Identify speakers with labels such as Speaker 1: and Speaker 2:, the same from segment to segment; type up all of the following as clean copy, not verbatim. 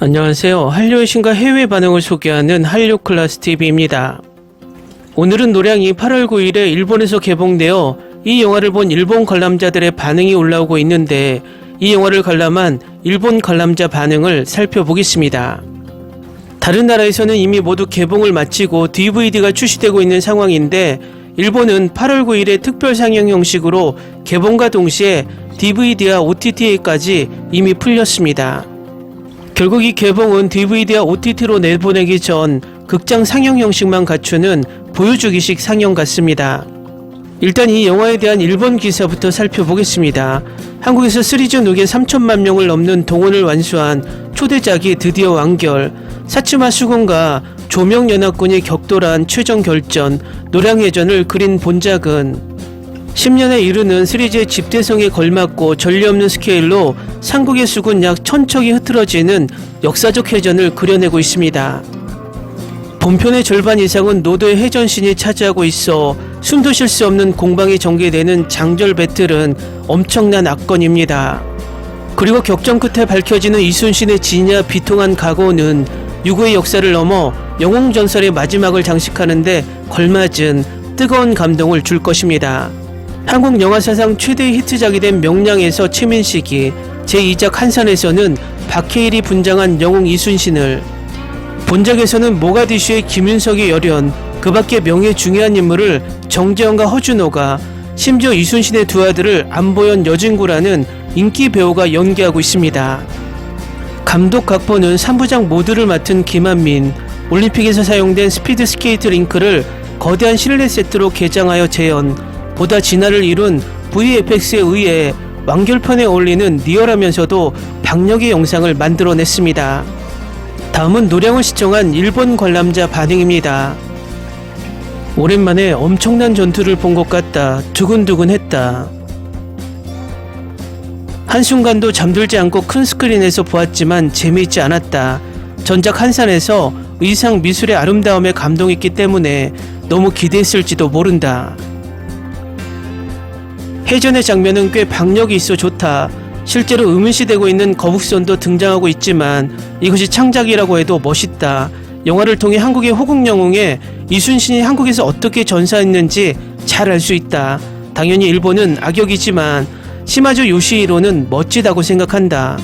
Speaker 1: 안녕하세요. 한류의 신과 해외 반응을 소개하는 한류클라스TV입니다. 오늘은 노량이 8월 9일에 일본에서 개봉되어 이 영화를 본 일본 관람자들의 반응이 올라오고 있는데 이 영화를 관람한 일본 관람자 반응을 살펴보겠습니다. 다른 나라에서는 이미 모두 개봉을 마치고 DVD가 출시되고 있는 상황인데 일본은 8월 9일에 특별 상영 형식으로 개봉과 동시에 DVD와 OTT까지 이미 풀렸습니다. 결국 이 개봉은 DVD와 OTT로 내보내기 전 극장 상영 형식만 갖추는 보여주기식 상영 같습니다. 일단 이 영화에 대한 일본 기사부터 살펴보겠습니다. 한국에서 시리즈 누계 3천만 명을 넘는 동원을 완수한 초대작이 드디어 완결. 사츠마 수군과 조명연합군이 격돌한 최종 결전, 노량해전을 그린 본작은 10년에 이르는 시리즈의 집대성에 걸맞고 전례 없는 스케일로 삼국의 수군 약 1000척이 흐트러지는 역사적 해전을 그려내고 있습니다. 본편의 절반 이상은 노도의 해전신이 차지하고 있어 숨도 쉴 수 없는 공방이 전개되는 장절 배틀은 엄청난 압권입니다. 그리고 격전 끝에 밝혀지는 이순신의 진야 비통한 각오는 유구의 역사를 넘어 영웅전설의 마지막을 장식하는데 걸맞은 뜨거운 감동을 줄 것입니다. 한국 영화사상 최대의 히트작이 된 명량에서 최민식이, 제2작 한산에서는 박해일이 분장한 영웅 이순신을, 본작에서는 모가디슈의 김윤석이 열연, 그 밖에 명예 중요한 인물을 정재영과 허준호가, 심지어 이순신의 두 아들을 안보현 여진구라는 인기 배우가 연기하고 있습니다. 감독 각본은 3부작 모두를 맡은 김한민, 올림픽에서 사용된 스피드 스케이트 링크를 거대한 실내 세트로 개장하여 재현, 보다 진화를 이룬 VFX에 의해 완결편에 어울리는 리얼하면서도 박력의 영상을 만들어냈습니다. 다음은 노량을 시청한 일본 관람자 반응입니다. 오랜만에 엄청난 전투를 본 것 같다. 두근두근했다. 한순간도 잠들지 않고 큰 스크린에서 보았지만 재미있지 않았다. 전작 한산에서 의상 미술의 아름다움에 감동했기 때문에 너무 기대했을지도 모른다. 해전의 장면은 꽤 박력이 있어 좋다. 실제로 의문시되고 있는 거북선도 등장하고 있지만 이것이 창작이라고 해도 멋있다. 영화를 통해 한국의 호국 영웅에 이순신이 한국에서 어떻게 전사했는지 잘 알 수 있다. 당연히 일본은 악역이지만 시마조 요시히로는 멋지다고 생각한다.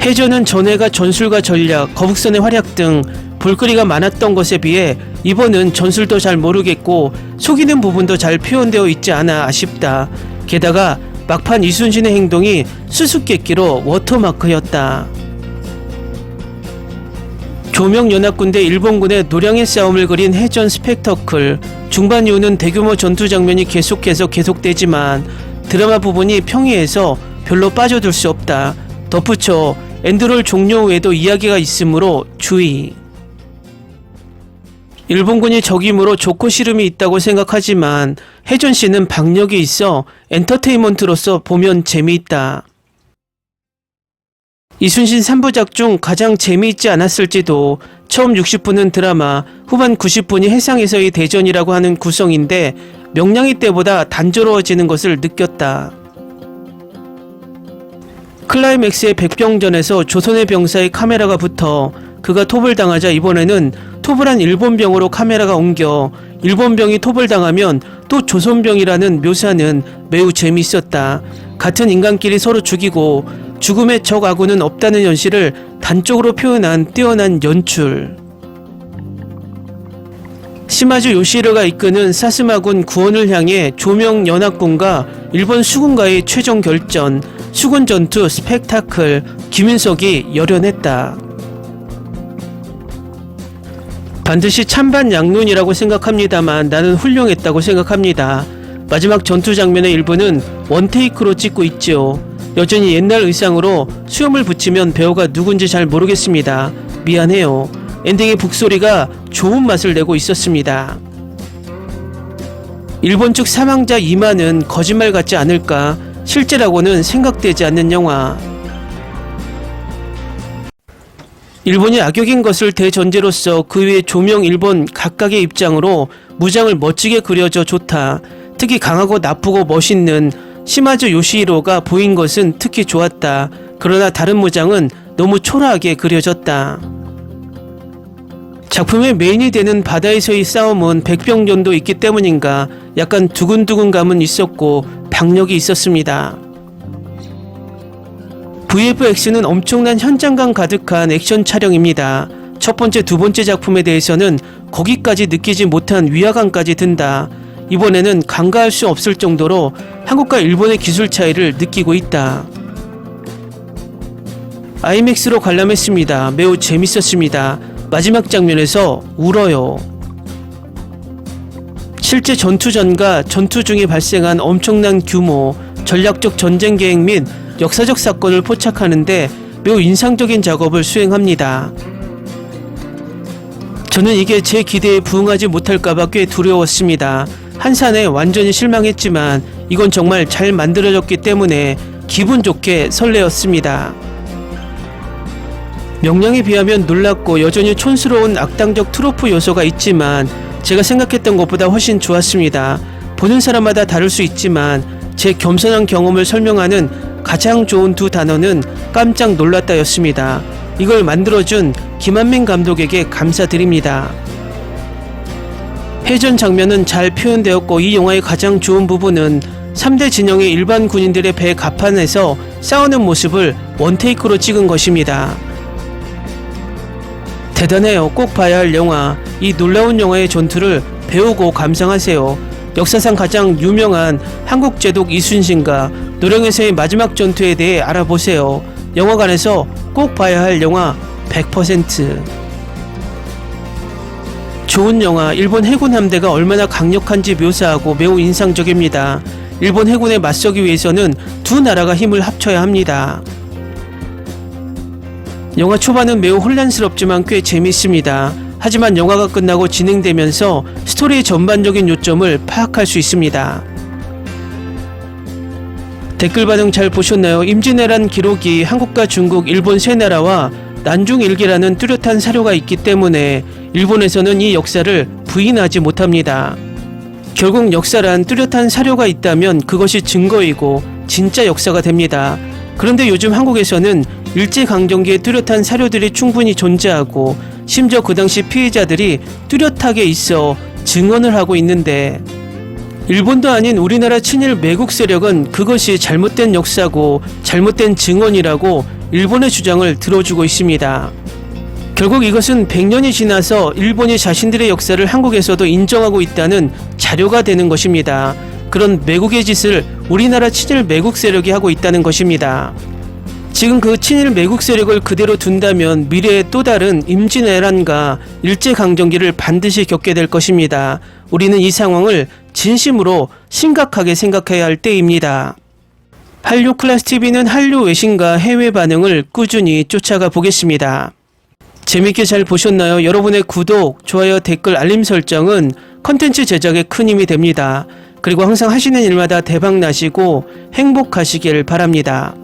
Speaker 1: 해전은 전해가 전술과 전략, 거북선의 활약 등 볼거리가 많았던 것에 비해 이번은 전술도 잘 모르겠고 속이는 부분도 잘 표현되어 있지 않아 아쉽다. 게다가 막판 이순신의 행동이 수수께끼로 워터마크였다. 조명연합군 대 일본군의 노량의 싸움을 그린 해전 스펙터클. 중반 이후는 대규모 전투 장면이 계속되지만 드라마 부분이 평이해서 별로 빠져들 수 없다. 덧붙여 엔드롤 종료 후에도 이야기가 있으므로 주의. 일본군이 적임으로 좋고 싫음이 있다고 생각하지만 해전씬은 박력이 있어 엔터테인먼트로서 보면 재미있다. 이순신 3부작 중 가장 재미있지 않았을지도. 처음 60분은 드라마, 후반 90분이 해상에서의 대전이라고 하는 구성인데 명량이 때보다 단조로워지는 것을 느꼈다. 클라이맥스의 백병전에서 조선의 병사의 카메라가 붙어 그가 톱을 당하자 이번에는 톱을 한 일본병으로 카메라가 옮겨 일본병이 톱을 당하면 또 조선병이라는 묘사는 매우 재미있었다. 같은 인간끼리 서로 죽이고 죽음의 적 아군은 없다는 현실을 단적으로 표현한 뛰어난 연출. 시마조 요시히로가 이끄는 사스마군 구원을 향해 조명연합군과 일본 수군과의 최종 결전, 수군 전투 스펙타클, 김윤석이 열연했다. 반드시 찬반 양론이라고 생각합니다만 나는 훌륭했다고 생각합니다. 마지막 전투 장면의 일부는 원테이크로 찍고 있죠. 여전히 옛날 의상으로 수염을 붙이면 배우가 누군지 잘 모르겠습니다. 미안해요. 엔딩의 북소리가 좋은 맛을 내고 있었습니다. 일본 측 사망자 2만은 거짓말 같지 않을까? 실제라고는 생각되지 않는 영화. 일본이 악역인 것을 대전제로서 그 위에 조명 일본 각각의 입장으로 무장을 멋지게 그려져 좋다. 특히 강하고 나쁘고 멋있는 시마조 요시히로가 보인 것은 특히 좋았다. 그러나 다른 모장은 너무 초라하게 그려졌다. 작품의 메인이 되는 바다에서의 싸움은 백병전도 있기 때문인가 약간 두근두근 감은 있었고 박력이 있었습니다. VFX는 엄청난 현장감 가득한 액션 촬영입니다. 첫 번째, 두 번째 작품에 대해서는 거기까지 느끼지 못한 위화감까지 든다. 이번에는 간과할 수 없을 정도로 한국과 일본의 기술 차이를 느끼고 있다. 아이맥스로 관람했습니다. 매우 재밌었습니다. 마지막 장면에서 울어요. 실제 전투 전과 전투 중에 발생한 엄청난 규모, 전략적 전쟁 계획 및 역사적 사건을 포착하는데 매우 인상적인 작업을 수행합니다. 저는 이게 제 기대에 부응하지 못할까봐 꽤 두려웠습니다. 한산에 완전히 실망했지만 이건 정말 잘 만들어졌기 때문에 기분 좋게 설레었습니다. 명량에 비하면 놀랍고 여전히 촌스러운 악당적 트로프 요소가 있지만 제가 생각했던 것보다 훨씬 좋았습니다. 보는 사람마다 다를 수 있지만 제 겸손한 경험을 설명하는 가장 좋은 두 단어는 깜짝 놀랐다였습니다. 이걸 만들어준 김한민 감독에게 감사드립니다. 해전 장면은 잘 표현되었고 이 영화의 가장 좋은 부분은 3대 진영의 일반 군인들의 배 갑판에서 싸우는 모습을 원테이크로 찍은 것입니다. 대단해요. 꼭 봐야 할 영화. 이 놀라운 영화의 전투를 배우고 감상하세요. 역사상 가장 유명한 한국 제독 이순신과 노령에서의 마지막 전투에 대해 알아보세요. 영화관에서 꼭 봐야 할 영화 100%. 좋은 영화. 일본 해군 함대가 얼마나 강력한지 묘사하고 매우 인상적입니다. 일본 해군에 맞서기 위해서는 두 나라가 힘을 합쳐야 합니다. 영화 초반은 매우 혼란스럽지만 꽤 재밌습니다. 하지만 영화가 끝나고 진행되면서 스토리의 전반적인 요점을 파악할 수 있습니다. 댓글 반응 잘 보셨나요? 임진왜란 기록이 한국과 중국, 일본 세 나라와 난중일기라는 뚜렷한 사료가 있기 때문에 일본에서는 이 역사를 부인하지 못합니다. 결국 역사란 뚜렷한 사료가 있다면 그것이 증거이고 진짜 역사가 됩니다. 그런데 요즘 한국에서는 일제강점기의 뚜렷한 사료들이 충분히 존재하고 심지어 그 당시 피해자들이 뚜렷하게 있어 증언을 하고 있는데 일본도 아닌 우리나라 친일 매국 세력은 그것이 잘못된 역사고 잘못된 증언이라고 일본의 주장을 들어주고 있습니다. 결국 이것은 100년이 지나서 일본이 자신들의 역사를 한국에서도 인정하고 있다는 자료가 되는 것입니다. 그런 매국의 짓을 우리나라 친일 매국 세력이 하고 있다는 것입니다. 지금 그 친일 매국 세력을 그대로 둔다면 미래에 또 다른 임진왜란과 일제강점기를 반드시 겪게 될 것입니다. 우리는 이 상황을 진심으로 심각하게 생각해야 할 때입니다. 한류클래스TV는 한류 외신과 해외 반응을 꾸준히 쫓아가 보겠습니다. 재밌게 잘 보셨나요? 여러분의 구독, 좋아요, 댓글, 알림 설정은 컨텐츠 제작에 큰 힘이 됩니다. 그리고 항상 하시는 일마다 대박 나시고 행복하시길 바랍니다.